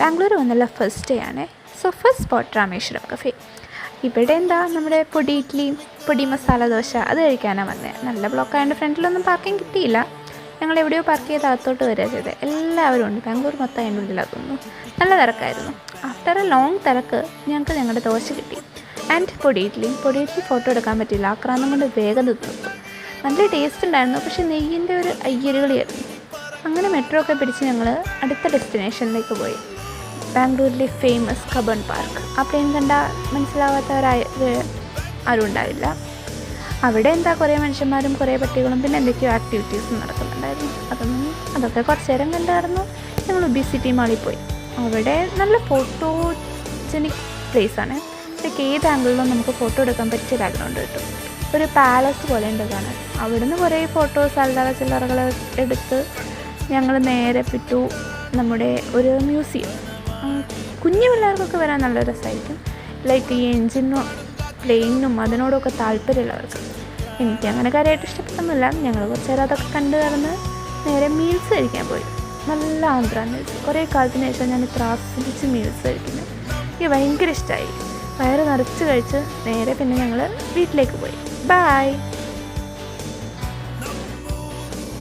Bangalore വന്നുള്ള first day ആണ്. So first spot Rameswaram cafe. ഇവിടെ എന്താ നമ്മുടെ പൊടി ഇഡ്ഡലിയും പൊടി മസാല ദോശ അത് കഴിക്കാനാണ് വന്നത്. നല്ല ബ്ലോക്കായതുകൊണ്ട് ഫ്രണ്ടിലൊന്നും പാർക്കിംഗ് കിട്ടിയില്ല. ഞങ്ങൾ എവിടെയോ പാർക്ക് ചെയ്ത് അകത്തോട്ട് വരിക ചെയ്തത്. എല്ലാവരും ഉണ്ട്, ബാംഗ്ലൂർ മൊത്തം അതിൻ്റെ ഉള്ളിലാകുന്നു. നല്ല തിരക്കായിരുന്നു. ആഫ്റ്റർ എ ലോങ് തിരക്ക് ഞങ്ങൾക്ക് ഞങ്ങളുടെ ദോശ കിട്ടി ആൻഡ് പൊടി ഇഡ്ഡലി ഫോട്ടോ എടുക്കാൻ പറ്റിയില്ല, ആക്രാന്തം കൊണ്ട് വേഗം തിന്നു. നല്ല ടേസ്റ്റ് ഉണ്ടായിരുന്നു, പക്ഷേ നെയ്യിൻ്റെ ഒരു അയ്യരുകളിയായിരുന്നു. അങ്ങനെ മെട്രോ ഒക്കെ പിടിച്ച് ഞങ്ങൾ അടുത്ത ഡെസ്റ്റിനേഷനിലേക്ക് പോയി. ബാംഗ്ലൂരിലെ ഫേമസ് കബൺ പാർക്ക്. ആ പ്ലെയിൻ കണ്ടാൽ ആരും ഉണ്ടാവില്ല. അവിടെ എന്താ കുറേ മനുഷ്യന്മാരും കുറേ പട്ടികളും പിന്നെ എന്തൊക്കെയോ ആക്ടിവിറ്റീസും നടക്കുന്നുണ്ടായിരുന്നു. അതൊക്കെ കുറച്ച് നേരം കണ്ടായിരുന്നു. ഞങ്ങൾ ഒബിസിറ്റി മാളിൽ പോയി. അവിടെ നല്ല ഫോട്ടോജനിക് പ്ലേസാണ്. ഇതൊക്കെ ഏത് ആംഗിളിലും നമുക്ക് ഫോട്ടോ എടുക്കാൻ പറ്റിയ ബാക്ക്ഗ്രൗണ്ട് കിട്ടും. ഒരു പാലസ് പോലെ ഉണ്ട് കാണാൻ. അവിടുന്ന് കുറേ ഫോട്ടോസ് അല്ലറ ചില്ലറകൾ എടുത്ത് ഞങ്ങൾ നേരെ വിട്ടു നമ്മുടെ ഒരു മ്യൂസിയം. കുഞ്ഞു പിള്ളേർക്കൊക്കെ വരാൻ നല്ല രസമായിരിക്കും. ലൈക്ക് ഈ എൻജിനും പ്ലെയിനും അതിനോടൊക്കെ താല്പര്യമുള്ളവർക്ക്. എനിക്ക് അങ്ങനെ കാര്യമായിട്ട് ഇഷ്ടപ്പെട്ടൊന്നുമില്ല. ഞങ്ങൾ കുറച്ച് നേരം അതൊക്കെ കണ്ടു കിടന്ന് നേരെ മീൽസ് കഴിക്കാൻ പോയി. നല്ല ആന്ധ്ര മീൽസ്. കുറേ കാലത്തിന് ശേഷം ഞാൻ ഇത്ര ആസ്വദിച്ച് മീൽസ് കഴിക്കുന്നത്. എനിക്ക് ഭയങ്കര ഇഷ്ടമായി. വയറ് നിറച്ച് കഴിച്ച് നേരെ പിന്നെ ഞങ്ങൾ വീട്ടിലേക്ക് പോയി. ബൈ.